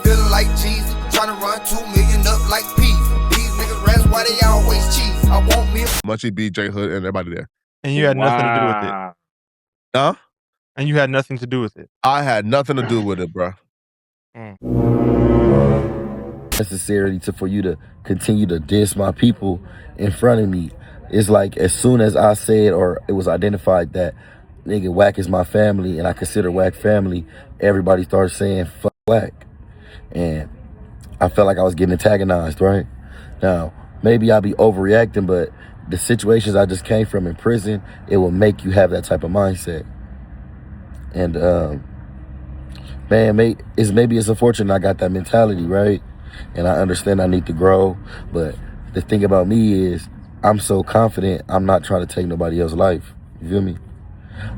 Feeling like Jesus, trying to run 2 million up like P. These niggas rats, why they always cheese? I want me. Munchie, B, J Hood, and everybody there. And you had nothing to do with it. Huh? And you had nothing to do with it. I had nothing to do with it, bro. Necessary for you to continue to diss my people in front of me. It's like as soon as I said or it was identified that nigga Whack is my family and I consider Whack family, everybody started saying fuck Whack. And I felt like I was getting antagonized, right? Now, maybe I'll be overreacting, but the situations I just came from in prison, it will make you have that type of mindset. And man, maybe it's unfortunate I got that mentality, right? And I understand I need to grow, but the thing about me is I'm so confident I'm not trying to take nobody else's life. You feel me?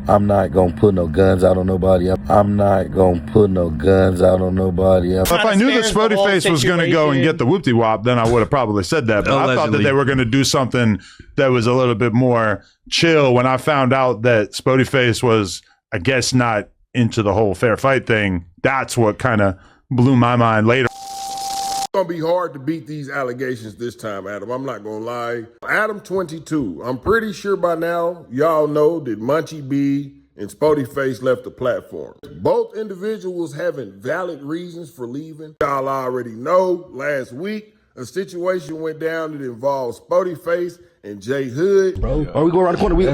I'm not gonna put no guns out on nobody. I'm not gonna put no guns out on nobody. If I knew that Spoety Face was going to go and get the whoopty wop, then I would have probably said that. But I thought that they were going to do something that was a little bit more chill. When I found out that Spoety Face was, I guess, not into the whole fair fight thing, that's what kind of blew my mind later. It's gonna be hard to beat these allegations this time, Adam. I'm not gonna lie. Adam22, I'm pretty sure by now y'all know that Munchie B and Spoety Face left the platform. Both individuals having valid reasons for leaving. Y'all already know last week a situation went down that involved Spoety Face and J Hood. Bro, are we going around the corner? We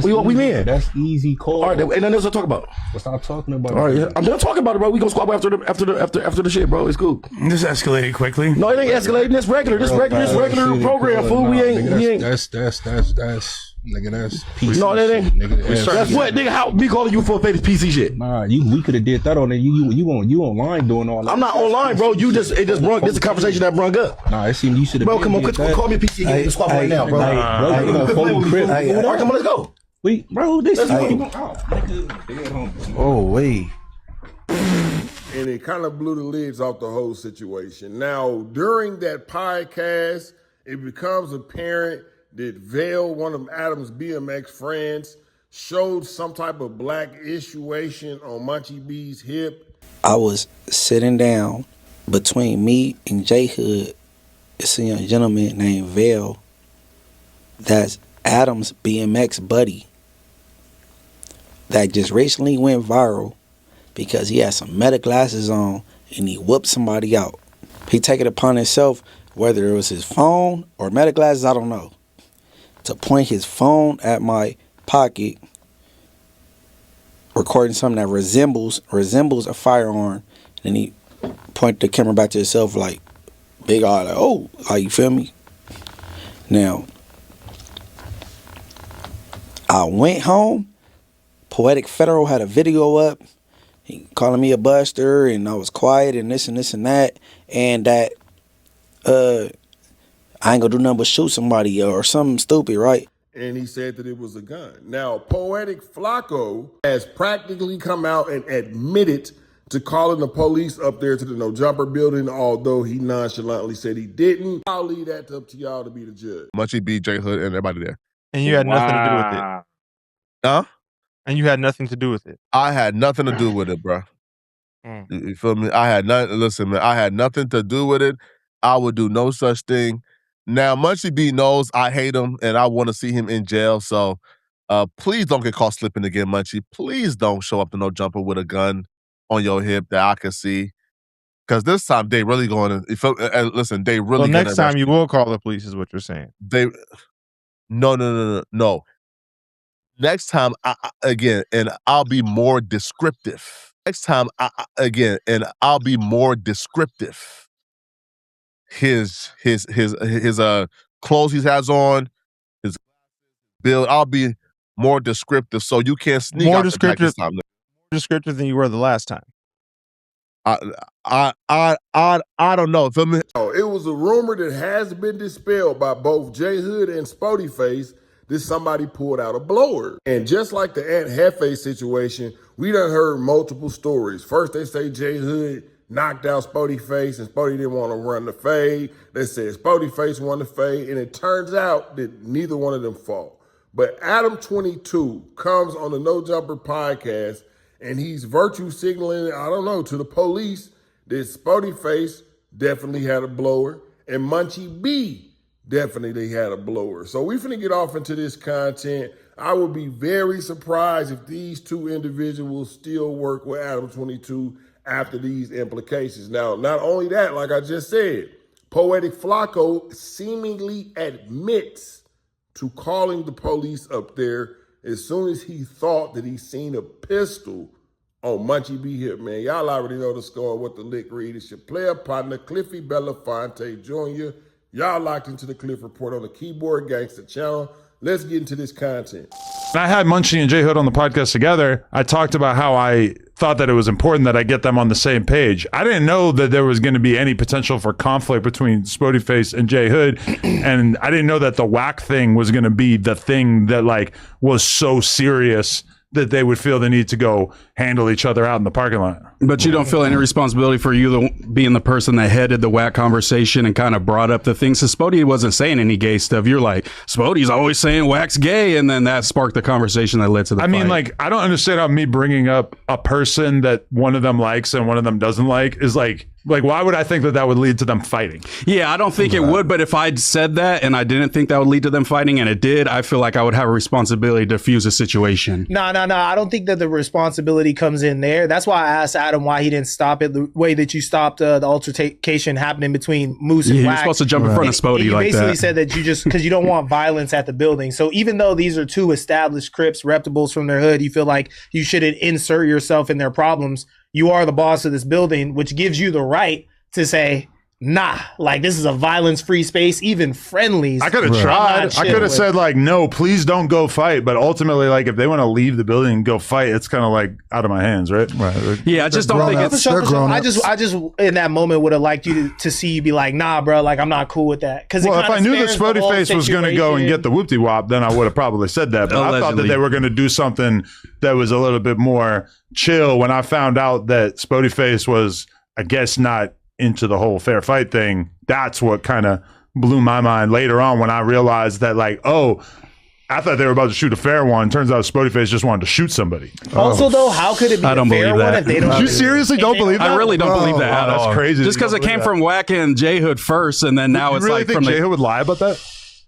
in. That's easy call. All right, ain't nothing else to talk about. Let's stop talking about it. All right, yeah. I'm done talking about it, bro. We gonna squabble after the shit, bro. It's cool. This escalated quickly. No, it ain't escalating. This regular program, fool. We ain't. That's nigga, that's PC. No, that ain't. Nigga, that's what, nigga. How me calling you for fake PC shit? Nah, we could have did that on there. You online doing all that. I'm not online, bro. This is a conversation that brung up. Nah, it seemed you should have. Bro, come on, call me PC again. Let's squabble right now, bro. Bro, you know, Foley Crip. All right, come on, let's go. Wait, bro, this is. Oh, wait. And it kind of blew the lids off the whole situation. Now, during that podcast, it becomes apparent that Vale, one of Adam's BMX friends, showed some type of black issuation on Munchie B's hip. I was sitting down between me and J Hood. It's a young gentleman named Vale. That's Adam's BMX buddy. That just recently went viral because he had some meta glasses on and he whooped somebody out. He took it upon himself, whether it was his phone or meta glasses, I don't know, to point his phone at my pocket, recording something that resembles a firearm, and he pointed the camera back to himself like big eye, like, oh, you feel me? Now, I went home. Poetik Federal had a video up. He calling me a buster, and I was quiet, and this and this and that, and that I ain't gonna do nothing but shoot somebody or something stupid, right? And he said that it was a gun. Now, Poetik Flakko has practically come out and admitted to calling the police up there to the No Jumper building, although he nonchalantly said he didn't. I'll leave that up to y'all to be the judge. Munchie, B, J Hood, and everybody there. And you had nothing to do with it. Huh? And you had nothing to do with it. I had nothing to do with it, bro. You feel me? I had nothing. Listen, man, I had nothing to do with it. I would do no such thing. Now, Munchie B knows I hate him and I want to see him in jail. So please don't get caught slipping again, Munchie. Please don't show up to No Jumper with a gun on your hip that I can see. Because this time they really going to, listen, they really. So next time you will call the police is what you're saying. No. Next time, again, and I'll be more descriptive. Next time, again, and I'll be more descriptive. His clothes he has on, his build. I'll be more descriptive, so you can't sneak more out descriptive. The back this time. More descriptive than you were the last time. I don't know. Feel me? It was a rumor that has been dispelled by both J Hood and Spoety Face that somebody pulled out a blower. And just like the Aunt Hefe situation, we done heard multiple stories. First, they say J Hood knocked out Spoety Face and Spoety didn't want to run the fade. They said Spoety Face won the fade, and it turns out that neither one of them fought. But Adam22 comes on the No Jumper podcast, and he's virtue signaling, I don't know, to the police This Spoety Face definitely had a blower, and Munchie B definitely had a blower. So we finna get off into this content. I would be very surprised if these two individuals still work with Adam22 after these implications. Now, not only that, like I just said, Poetik Flakko seemingly admits to calling the police up there as soon as he thought that he seen a pistol on Munchie B hip, man. Y'all already know the score, what the lick read. It's your player partner, Cliffy Belafonte Jr. Y'all locked into the Cliff Report on the Keyboard Gangster channel. Let's get into this content. I had Munchie and J Hood on the podcast together. I talked about how I thought that it was important that I get them on the same page. I didn't know that there was going to be any potential for conflict between Spoety Face and J Hood, and I didn't know that the whack thing was going to be the thing that like was so serious that they would feel the need to go handle each other out in the parking lot. But you don't feel any responsibility for you being the person that headed the whack conversation and kind of brought up the things. So Spoety wasn't saying any gay stuff. You're like, Spoety's always saying whack's gay. And then that sparked the conversation that led to the fight. mean, like, I don't understand how me bringing up a person that one of them likes and one of them doesn't like is like why would I think that that would lead to them fighting? Yeah, I don't think it would. But if I'd said that and I didn't think that would lead to them fighting and it did, I feel like I would have a responsibility to diffuse a situation. No. I don't think that the responsibility comes in there. That's why I asked Adam why he didn't stop it the way that you stopped the altercation happening between Moose and You're Wack. supposed to jump in front of Spoety You like basically that. said that you just, because you don't want violence at the building. So even though these are two established Crips, reputables from their hood, you feel like you shouldn't insert yourself in their problems. You are the boss of this building, which gives you the right to say, nah, like this is a violence-free space, even friendlies. I could have tried. I could have said like, no, please don't go fight. But ultimately, like if they want to leave the building and go fight, it's kind of like out of my hands, right? Right. Yeah, I just don't think it's... I just in that moment would have liked you to see you be like, nah, bro, like I'm not cool with that. Because well, if I knew that Spoety Face was going to go and get the whoopty wop, then I would have probably said that. But I thought that they were going to do something that was a little bit more chill. When I found out that Spoety Face was, I guess, not into the whole fair fight thing, that's what kind of blew my mind later on when I realized that, like, oh, I thought they were about to shoot a fair one. Turns out Spoety Face just wanted to shoot somebody. Also, though, how could it be I don't a fair believe that. one if they don't? You seriously don't believe that? I really don't believe that at all. That's crazy. Just because it came from Wack and J Hood first, and then now it's really like think from J Hood would lie about that?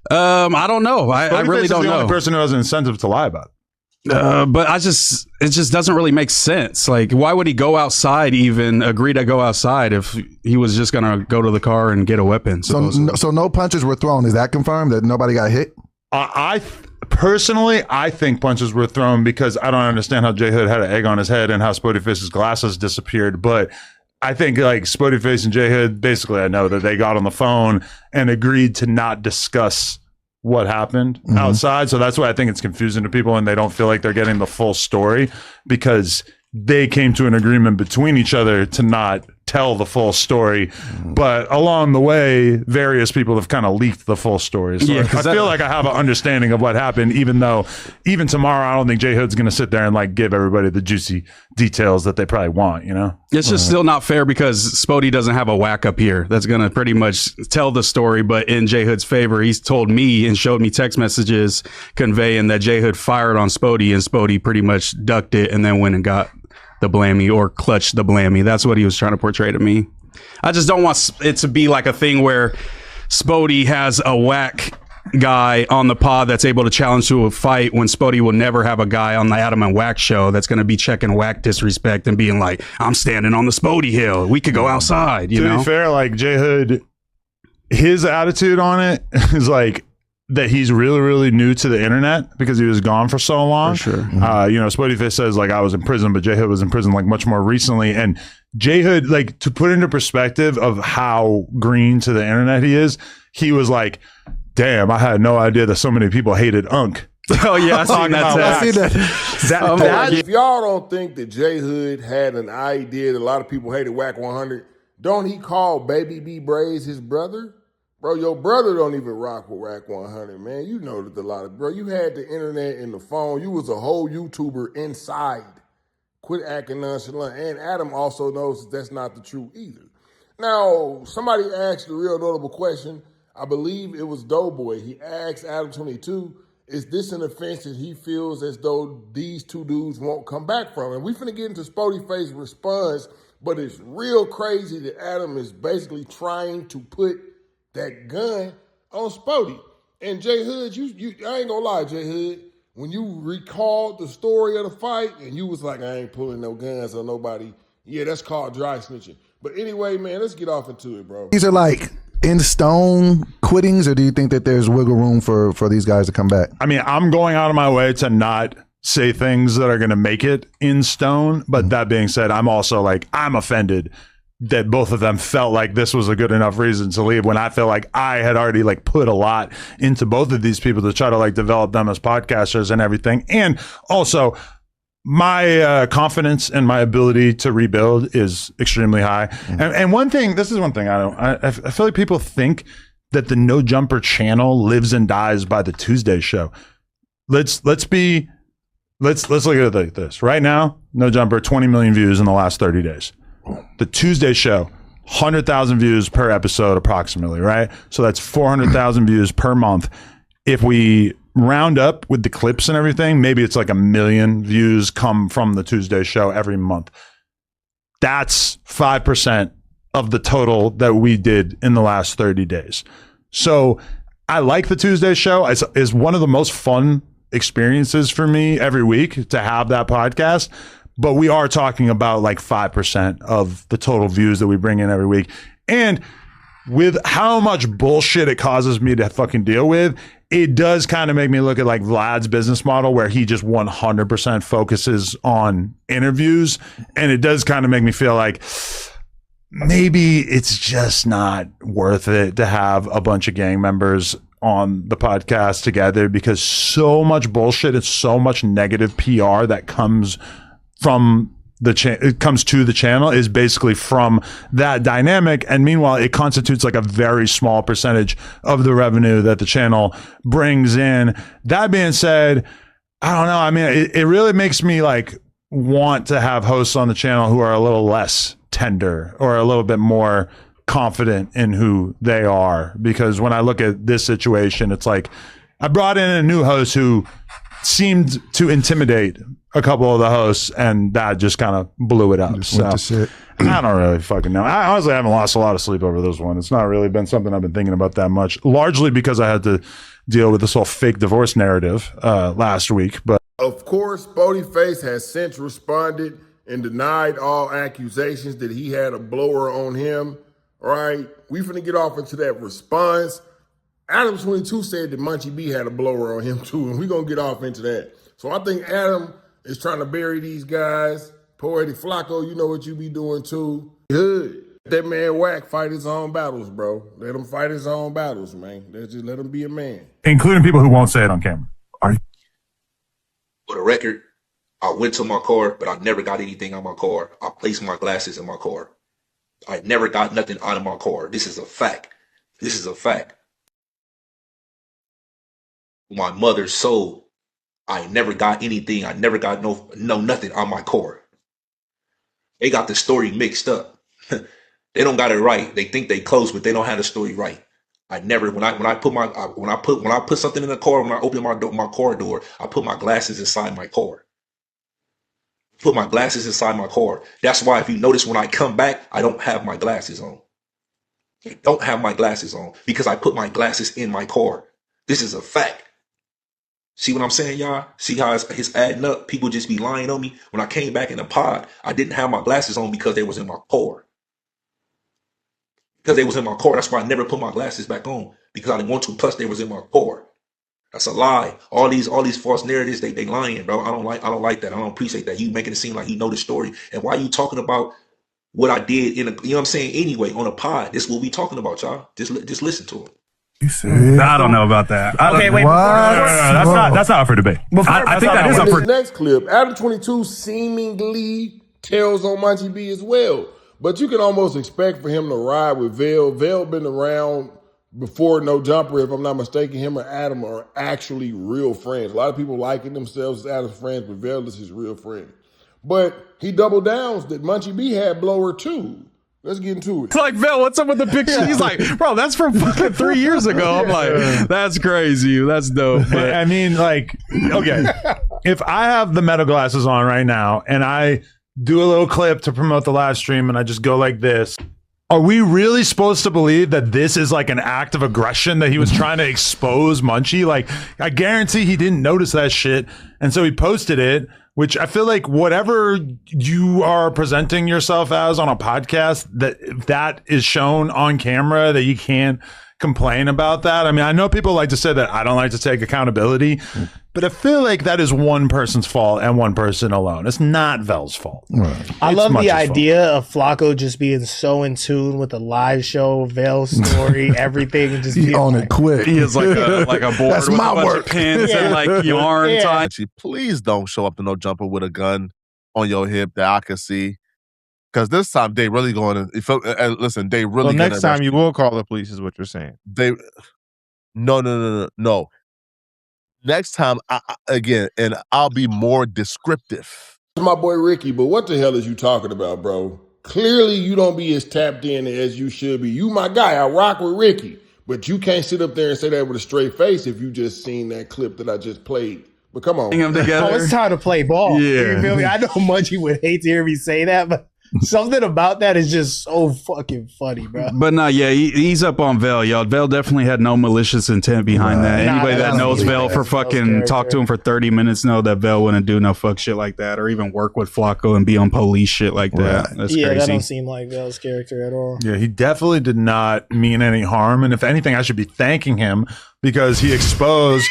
I don't know. I really don't the know. only person who has an incentive to lie about it. But it just doesn't really make sense. Like, why would he go outside, even agree to go outside if he was just gonna go to the car and get a weapon? So no punches were thrown. Is that confirmed that nobody got hit? Personally, I think punches were thrown because I don't understand how J Hood had an egg on his head and how Spoety Face's glasses disappeared. But I think like Spoety Face and J Hood, basically, I know that they got on the phone and agreed to not discuss what happened outside. So that's why I think it's confusing to people and they don't feel like they're getting the full story because they came to an agreement between each other to not tell the full story. But along the way, various people have kind of leaked the full story. So I feel like I have an understanding of what happened, even though even tomorrow, I don't think J Hood's going to sit there and like give everybody the juicy details that they probably want, you know? It's just still not fair because Spoety doesn't have a whack up here that's going to pretty much tell the story. But in J Hood's favor, he's told me and showed me text messages conveying that J Hood fired on Spoety and Spoety pretty much ducked it and then went and got the blammy or clutched the blammy. That's what he was trying to portray to me. I just don't want it to be like a thing where Spoety has a whack guy on the pod that's able to challenge to a fight when Spoety will never have a guy on the Adam and Wack show that's going to be checking whack disrespect and being like, I'm standing on the Spoety hill. We could go outside, you know? To be fair, like J Hood, his attitude on it is like, that he's really, really new to the internet because he was gone for so long. For sure. You know, Spoety Face says like I was in prison, but J Hood was in prison like much more recently. And J Hood, like to put into perspective of how green to the internet he is, he was like, damn, I had no idea that so many people hated Unk. Oh yeah, I seen that. If y'all don't think that J Hood had an idea that a lot of people hated Wack 100, don't he call Baby B Braze his brother? Bro, your brother don't even rock with Wack 100, man. You know that a lot of, bro, you had the internet and the phone. You was a whole YouTuber inside. Quit acting nonchalant. And Adam also knows that's not the truth either. Now, somebody asked a real notable question. I believe it was Doughboy. He asked Adam22, is this an offense that he feels as though these two dudes won't come back from? And we finna get into Spoety Face's response But it's real crazy that Adam is basically trying to put that gun on Spoety. And J Hood, I ain't gonna lie, J Hood, when you recalled the story of the fight and you was like, I ain't pulling no guns on nobody, yeah, that's called dry snitching. But anyway, man, let's get off into it, bro. These are like in stone quittings, or do you think that there's wiggle room for these guys to come back? I mean, I'm going out of my way to not say things that are going to make it in stone. But that being said, I'm also like, I'm offended that both of them felt like this was a good enough reason to leave when I feel like I had already like put a lot into both of these people to try to like develop them as podcasters and everything. And also my confidence and my ability to rebuild is extremely high. And one thing, this is one thing I feel like people think that the No Jumper channel lives and dies by the Tuesday show. Let's look at it like this. Right now, No Jumper, 20 million views in the last 30 days. The Tuesday show, 100,000 views per episode approximately, right? So that's 400,000 views per month. If we round up with the clips and everything, maybe it's like 1 million views come from the Tuesday show every month. That's 5% of the total that we did in the last 30 days. So I like the Tuesday show. It's one of the most fun experiences for me every week to have that podcast. But we are talking about like 5% of the total views that we bring in every week. And with how much bullshit it causes me to fucking deal with, it does kind of make me look at like Vlad's business model where he just 100% focuses on interviews. And it does kind of make me feel like maybe it's just not worth it to have a bunch of gang members on the podcast together, because so much bullshit and so much negative PR that comes from it comes to the channel is basically from that dynamic. And meanwhile, it constitutes like a very small percentage of the revenue that the channel brings in. That being said, I don't know. I mean, it really makes me like want to have hosts on the channel who are a little less tender or a little bit more confident in who they are. Because when I look at this situation, it's like I brought in a new host who seemed to intimidate a couple of the hosts, and that just kind of blew it up. So I don't really fucking know. I honestly haven't lost a lot of sleep over this one. It's not really been something I've been thinking about that much, largely because I had to deal with this whole fake divorce narrative last week. But of course, Spoety Face has since responded and denied all accusations that he had a blower on him. All right, we finna get off into that response. Adam22 said that Munchie B had a blower on him too, and we're gonna get off into that. So I think Adam is trying to bury these guys. Poetik, Flakko, you know what you be doing too. Good. That man Wack fight his own battles, bro. Let him fight his own battles, man. Just let him be a man. including people who won't say it on camera. For the record, I went to my car, but I never got anything on my car. I placed my glasses in my car. I never got nothing out of my car. This is a fact. This is a fact. My mother's soul, I never got anything. I never got no nothing on my car. They got the story mixed up. They don't got it right. They think they close, but they don't have the story right. I never, when I put something in the car, when I open my car door, I put my glasses inside my car. Put my glasses inside my car. That's why if you notice when I come back, I don't have my glasses on. I don't have my glasses on because I put my glasses in my car. This is a fact. See what I'm saying, y'all? See how it's adding up? People just be lying on me. When I came back in the pod, I didn't have my glasses on because they was in my car. Because they was in my car. That's why I never put my glasses back on. Because I didn't want to. Plus, they was in my car. That's a lie. All these false narratives, they lying, bro. I don't like that. I don't appreciate that. You making it seem like you know the story. And why you talking about what I did in a, you know what I'm saying? Anyway, on a pod, this is what we talking about, y'all. Just listen to it. You said I don't know about that. Okay, wait. No, that's not up for debate. I think that is up for debate. Next clip, Adam22 seemingly tells on Munchie B as well. But you can almost expect for him to ride with Vail. Vail been around before No Jumper, if I'm not mistaken. Him and Adam are actually real friends. A lot of people liking themselves as Adam's friends, but Vail is his real friend. But he double downs that Munchie B had blower too. Let's get into it. It's like, Vel, what's up with the picture? He's like, bro, that's from fucking 3 years ago. I'm like, that's crazy. That's dope. But I mean, like, okay, if I have the meta glasses on right now and I do a little clip to promote the live stream, and I just go like this. Are we really supposed to believe that this is like an act of aggression, that he was trying to expose Munchie? Like, I guarantee he didn't notice that shit. And so he posted it, which I feel like whatever you are presenting yourself as on a podcast, that is shown on camera, that you can't complain about that. I mean, I know people like to say that I don't like to take accountability, but I feel like that is one person's fault and one person alone. It's not Vel's fault. Right. I love the idea of Flakko just being so in tune with the live show, Vel's story, everything, and just being on it quick. He is like a board That's with my a bunch work. of pins and like yarn tied. Please don't show up to no jumper with a gun on your hip that I can see. Because this time they really going to listen. They really. Well, next time you will call the police, is what you're saying. No. Next time, again, and I'll be more descriptive. My boy Ricky, but what the hell is you talking about, bro? Clearly, you don't be as tapped in as you should be. You my guy. I rock with Ricky, but you can't sit up there and say that with a straight face if you just seen that clip that I just played. But come on, it's time to play ball. Yeah. You feel me? I know Munchie would hate to hear me say that, but something about that is just so fucking funny, bro. But no, yeah, he's up on Vel, y'all. Vel definitely had no malicious intent behind that. Anybody that knows Vel for fucking talk to him for 30 minutes know that Vel wouldn't do no fuck shit like that, or even work with Flakko and be on police shit like that. That's crazy. That don't seem like Vel's character at all. Yeah, he definitely did not mean any harm. And if anything, I should be thanking him because he exposed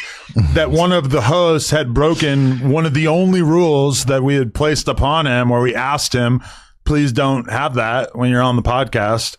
that one of the hosts had broken one of the only rules that we had placed upon him, where we asked him, please don't have that when you're on the podcast.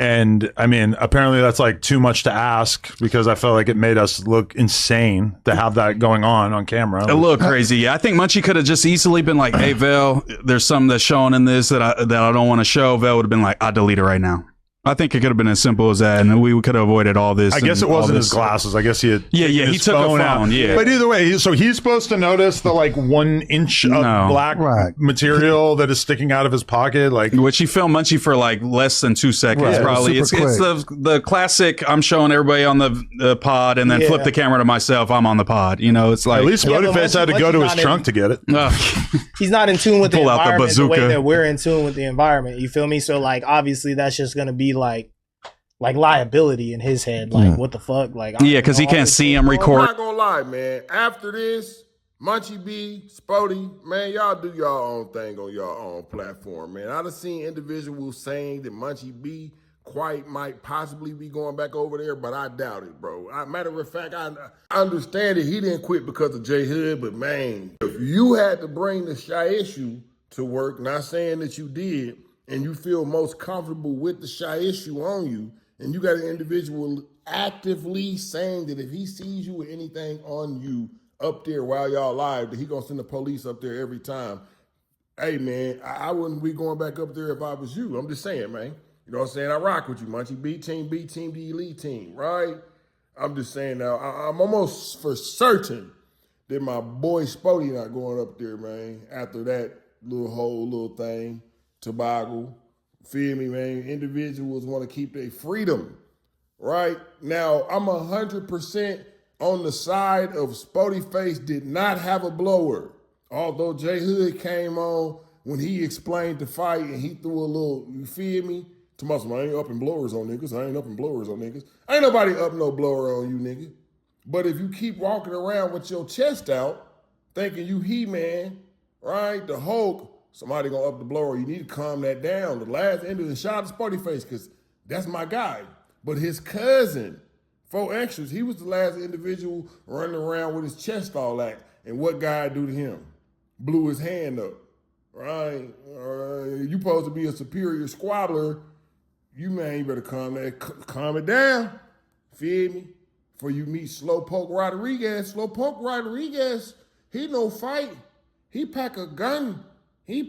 And I mean, apparently that's like too much to ask, because I felt like it made us look insane to have that going on camera. A little crazy. Yeah, I think Munchie could have just easily been like, hey, Vel, there's something that's shown in this that I don't want to show. Vel would have been like, I'll delete it right now. I think it could have been as simple as that, and we could have avoided all this. I guess it wasn't his glasses. I guess he had he took a phone out. Yeah, but either way, so he's supposed to notice the like 1 inch of black material that is sticking out of his pocket, like which he filmed Munchie for like less than 2 seconds. Right. Probably it's the classic. I'm showing everybody on the pod, and then flip the camera to myself. I'm on the pod. You know, it's like at least Spoety had to go to his trunk to get it. He's not in tune with the Pull out the environment the way bazooka. that we're in tune with the environment. You feel me? So like, obviously, that's just gonna be like liability in his head. Like, what the fuck? Like, because he can't see him record. I'm not gonna lie, man. After this, Munchie B, Spoety, man, y'all do y'all own thing on your own platform, man. I done seen individuals saying that Munchie B might possibly be going back over there, but I doubt it, bro. Matter of fact, I understand that he didn't quit because of J Hood, but man, if you had to bring the shy issue to work, not saying that you did, and you feel most comfortable with the shy issue on you, and you got an individual actively saying that if he sees you with anything on you up there while y'all live, that he gonna send the police up there every time. Hey, man, I wouldn't be going back up there if I was you. I'm just saying, man. You know what I'm saying? I rock with you, Munchie. B team, the elite team, right? I'm just saying now, I'm almost for certain that my boy Spoety not going up there, man, after that little thing, toboggle. Feel me, man? Individuals want to keep their freedom, right? Now, I'm 100% on the side of Spoety Face did not have a blower. Although J Hood came on when he explained the fight and he threw a little, you feel me? To my I ain't up in blowers on niggas. I ain't up in blowers on niggas. Ain't nobody up no blower on you, nigga. But if you keep walking around with your chest out, thinking you He-Man, right? The Hulk, somebody gonna up the blower. You need to calm that down. The last end of the shot is Spoety Face, because that's my guy. But his cousin, 4 extras, he was the last individual running around with his chest all that. And what guy do to him? Blew his hand up, right? You supposed to be a superior squabbler. You, man, you better calm it down. Feel me? Before you meet Slowpoke Rodriguez. Slowpoke Rodriguez, he no fight. He pack a gun. You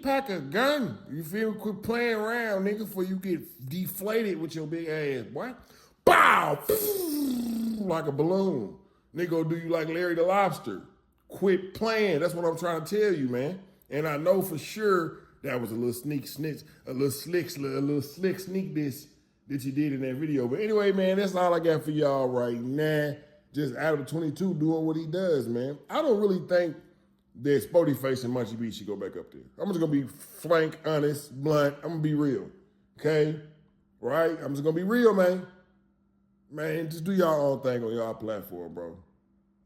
feel me? Quit playing around, nigga, before you get deflated with your big ass, boy. Bow! Like a balloon. Nigga go do you like Larry the Lobster. Quit playing. That's what I'm trying to tell you, man. And I know for sure that was a little slick sneak this that you did in that video. But anyway, man, that's all I got for y'all right now. Just Adam22 doing what he does, man. I don't really think then Spoety Face and Munchie B should go back up there. I'm just gonna be frank, honest, blunt. I'm gonna be real, okay? Right? I'm just gonna be real, man. Man, just do y'all own thing on y'all platform, bro.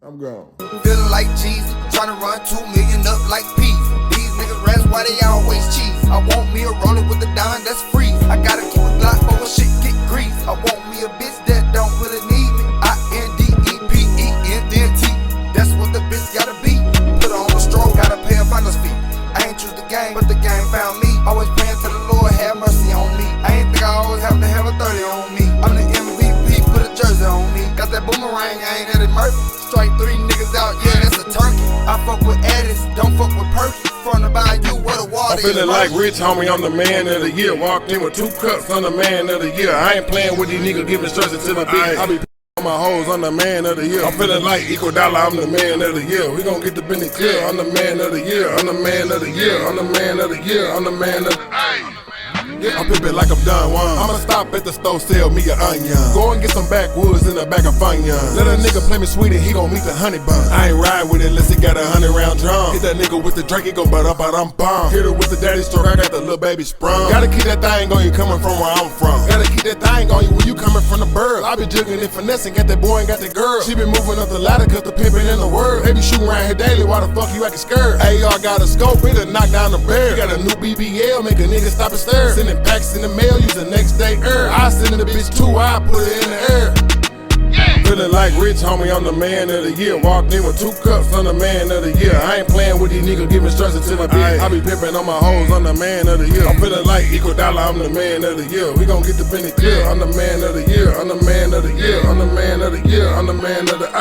I'm gone. Feeling like Jesus, trying to run 2 million up like peas. These niggas rats, why they always cheese? I want me a roller with a dime that's free. I gotta keep a Glock for when shit get greased. I want me a bitch that don't really need me. INDEPENDENT. That's what the bitch gotta be. Put her on a stroke, gotta pay a finder's fee. I ain't choose the game, but the game found me. Always praying to the Lord, have mercy on me. I ain't think I always have to have a 30 on me. I'm the MVP, put a jersey on me. Got that boomerang, I ain't Eddie Murphy. Strike 3 niggas out, yeah, that's a turkey. I fuck with Addis, don't fuck with Perky. From the bayou where the water I'm feeling like rich, homie, I'm the man of the year. Walked in with 2 cups, I'm the man of the year. I ain't playing with these niggas giving instructions to my bitch. I be on my hoes, I'm the man of the year. I'm feeling like Equal Dollar, I'm the man of the year. We gon' get the business clear, I'm the man of the year. I'm the man of the year, I'm the man of the year. I'm the man of the yeah, I'm pimpin' like I'm done one. I'ma stop at the store, sell me an onion. Go and get some backwoods in the back of Funyun. Let a nigga play me sweet and he gon' meet the honey bun. I ain't ride with it unless he got a 100-round drum. Hit that nigga with the drink, he gon' butt up out I'm bomb. Hit her with the daddy stroke, I got the little baby sprung. Gotta keep that thing on you coming from where I'm from. Gotta keep that thing on you when you coming from the bird. I be jugging and finessing, got that boy and got that girl. She been moving up the ladder cause the pimpin' in the world. They be shooting around here daily, why the fuck you acting scared? AR got a scope, it'll knock down the bear. Got a new BBL, make a nigga stop and stare. Sending packs in the mail, use the next day air. I send the bitch too, I put it in the air. Feeling like rich, homie, I'm the man of the year. Walked in with 2 cups, I'm the man of the year. I ain't playing with these niggas giving instructions to my bitch. I be pimping on my hoes, I'm the man of the year. I'm feeling like Equal Dollar, I'm the man of the year. We gon' get the business clear, I'm the man of the year. I'm the man of the year, I'm the man of the year. I'm the man of the